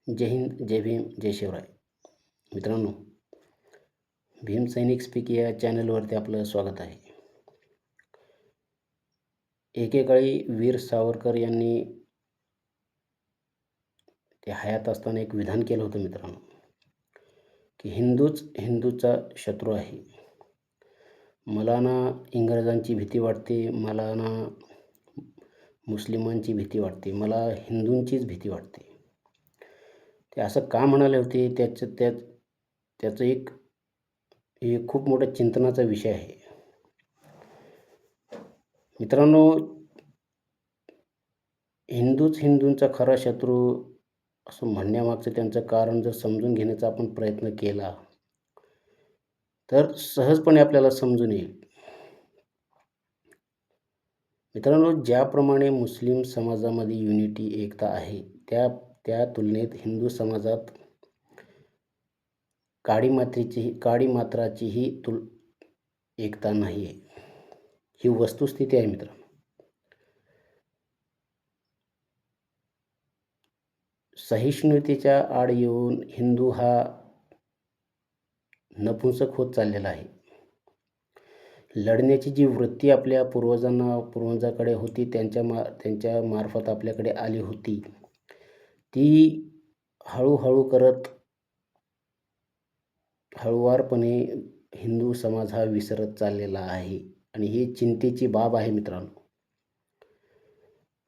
जय हिंद, जय भीम, जय शिवराय. मित्रांनो, भीम सैनिक स्पीक या चॅनलवरती आपलं स्वागत आहे. एकेकाळी वीर सावरकर यांनी ते हयात असताना एक विधान केलं होतं मित्रांनो, की हिंदूच हिंदूचा शत्रू आहे. मला ना इंग्रजांची भीती वाटते, मला ना मुस्लिमांची भीती वाटते, मला हिंदूंचीच भीती वाटते. ते असं का म्हणाले होते त्याचं एक खूप मोठा चिंतनाचा विषय आहे. मित्रांनो, हिंदूच हिंदूंचा खरा शत्रू असं म्हणण्यामागचं त्यांचं कारण जर समजून घेण्याचा आपण प्रयत्न केला तर सहजपणे आपल्याला समजून येईल. मित्रांनो, ज्याप्रमाणे मुस्लिम समाजामध्ये युनिटी एकता आहे त्या त्या तुलनेत हिंदू समाजात काडी मात्राचीही एकता नाही आहे. ही वस्तुस्थिती आहे मित्रांनो. सहिष्णुतेच्या आड येऊन हिंदू हा नपुंसक होत चाललेला आहे. लढण्याची जी वृत्ती आपल्या पूर्वजांकडे होती, त्यांच्या मार्फत आपल्याकडे आली होती, ती हळूहळू करत हळुवारपणे हिंदू समाज हा विसरत चाललेला आहे आणि ही चिंतेची बाब आहे मित्रांनो.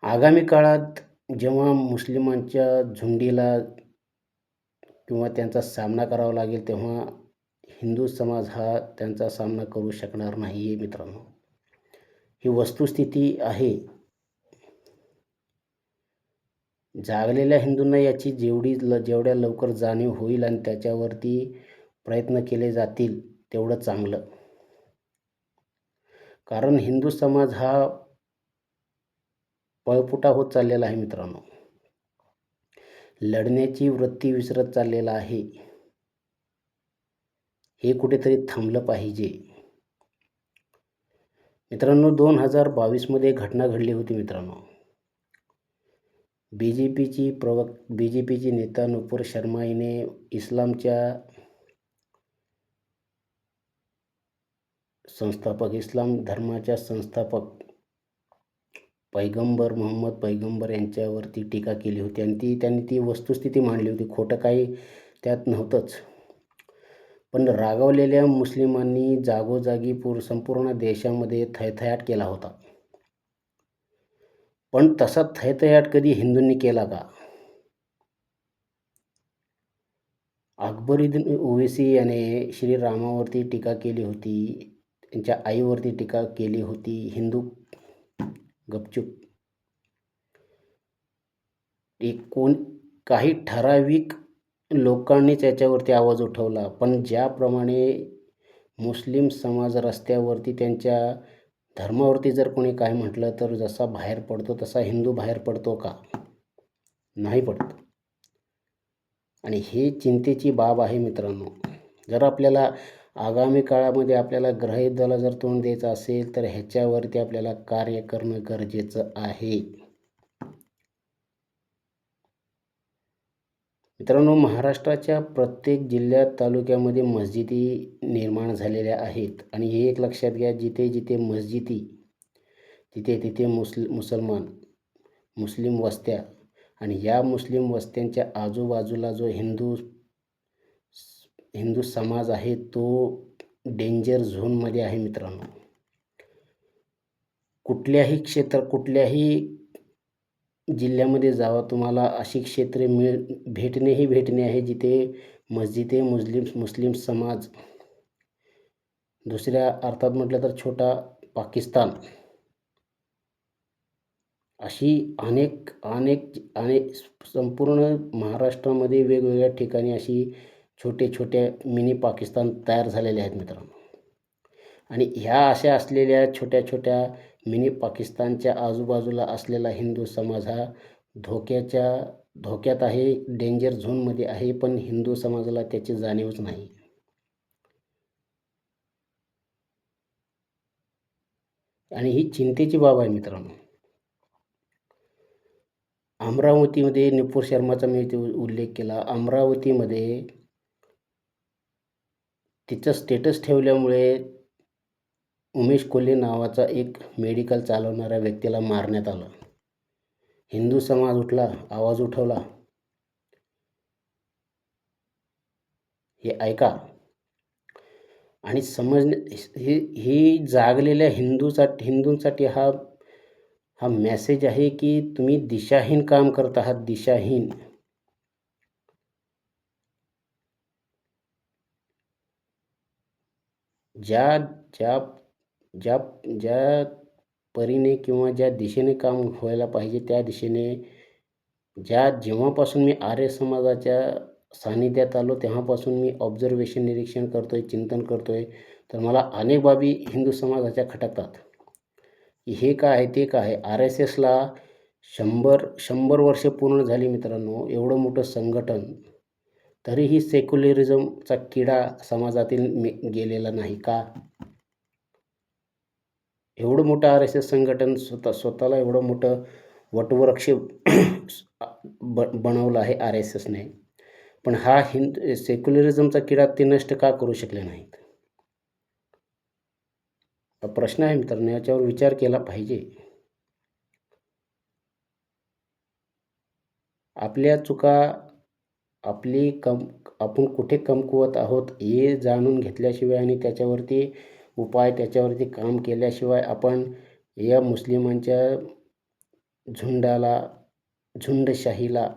आगामी काळात जेव्हा मुस्लिमांच्या झुंडीला किंवा त्यांचा सामना करावा लागेल तेव्हा हिंदू समाज हा त्यांचा सामना करू शकणार नाही आहे मित्रांनो. ही वस्तुस्थिती आहे. जागलेल्या हिंदूंना याची जेवढ्या लवकर जाणीव होईल आणि त्याच्यावरती प्रयत्न केले जातील तेवढं चांगलं. कारण हिंदू समाज हा पळपुटा होत चाललेला आहे मित्रांनो. लढण्याची वृत्ती विसरत चाललेला आहे. हे कुठेतरी थांबलं पाहिजे. मित्रांनो, 2022 घटना घडली होती मित्रांनो. बीजेपीची नेता नुपूर शर्मा हिने इस्लाम धर्माच्या संस्थापक पैगंबर मोहम्मद पैगंबर यांच्यावरती टीका केली होती आणि त्यांनी ती वस्तुस्थिती मांडली होती. खोटं काही त्यात नव्हतंच. पण रागावलेल्या मुस्लिमांनी जागोजागी संपूर्ण देशामध्ये थैथयाट केला होता. पण तसा थैथयाट कधी हिंदूंनी केला का? अकबरुद्दीन ओवैसी याने श्रीरामावरती टीका केली होती, त्यांच्या आईवरती टीका केली होती. हिंदू गपचूप. काही ठराविक लोकांनीच याच्यावरती आवाज उठवला. पण ज्याप्रमाणे मुस्लिम समाज रस्त्यावरती त्यांच्या धर्मावरती जर कोणी काय म्हटलं तर जसा बाहेर पडतो तसा हिंदू बाहेर पडतो का? नाही पडत. आणि हे चिंतेची बाब आहे मित्रांनो. जर आपल्याला आगामी काळामध्ये आपल्याला ग्रहयुद्धाला जर तोंड द्यायचं असेल तर ह्याच्यावरती आपल्याला कार्य करणं गरजेचं आहे. मित्रांनो, महाराष्ट्राच्या प्रत्येक जिल्ह्यात तालुक्यामध्ये मस्जिदी निर्माण झालेल्या आहेत आणि हे एक लक्षात घ्या, जिथे जिथे मस्जिदी तिथे मुस्लिम वस्त्या आणि या मुस्लिम वस्त्यांच्या आजूबाजूला जो हिंदू समाज आहे तो डेंजर झोनमध्ये आहे मित्रांनो. कुठल्याही जिल्ह्यामध्ये जावा, तुम्हाला अशी क्षेत्रे भेटणे आहे जिथे मस्जिदे मुस्लिम समाज, दुसऱ्या अर्थात म्हटलं तर छोटा पाकिस्तान, अशी अनेक संपूर्ण महाराष्ट्रामध्ये वेगवेगळ्या ठिकाणी अशी छोटे मिनी पाकिस्तान तयार झालेले आहेत मित्रांनो. आणि ह्या अशा असलेल्या छोट्या मिनी पाकिस्तानच्या आजूबाजूला असलेला हिंदू समाज हा धोक्यात आहे, डेंजर झोनमध्ये आहे. पण हिंदू समाजाला त्याची जाणीवच नाही. आणि ही चिंतेची बाब आहे मित्रांनो. अमरावतीमध्ये नुपूर शर्माचा मी इथे उल्लेख केला. अमरावतीमध्ये तिचं स्टेटस ठेवल्यामुळे उमेश कोल्हे नावाचा एक मेडिकल चालवणाऱ्या व्यक्तीला मारण्यात आलं. हिंदू समाज उठला, आवाज उठवला. हे ऐका आणि ही जागलेल्या हिंदूंसाठी हा हा मेसेज आहे की तुम्ही दिशाहीन काम करत आहात. दिशाहीन. ज्या ज्या ज्या ज्या परीने किंवा ज्या दिशेने काम व्हायला पाहिजे त्या दिशेने जेव्हापासून मी आर्य समाजाच्या सानिध्यात आलो तेव्हापासून मी निरीक्षण करतोय, चिंतन करतोय, तर मला अनेक बाबी हिंदू समाजाच्या खटकतात. हे काय आहे, ते काय आहे. आर एस एसला 100 वर्ष पूर्ण झाली मित्रांनो. एवढं मोठं संघटन, तरीही सेक्युलरिझमचा किडा समाजातील गेलेला नाही का? एवढं मोठं आर एस एस संघटन स्वतःला एवढं मोठं वटवृक्ष बनवलं आहे आर एस एसने, पण हा सेक्युलरिझमचा किडा ते नष्ट का करू शकले नाहीत? हा प्रश्न आहे मित्रांनो, याच्यावर विचार केला पाहिजे. आपल्या चुका, आपण कुठे कमकुवत आहोत हे जाणून घेतल्याशिवाय आणि त्याच्यावरती काम केल्याशिवाय आपण या मुस्लिमांच्या झुंडशाहीला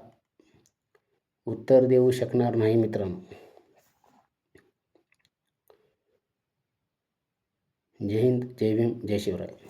उत्तर देऊ शकणार नाही मित्रांनो. जय हिंद, जय भीम, जय शिवराय.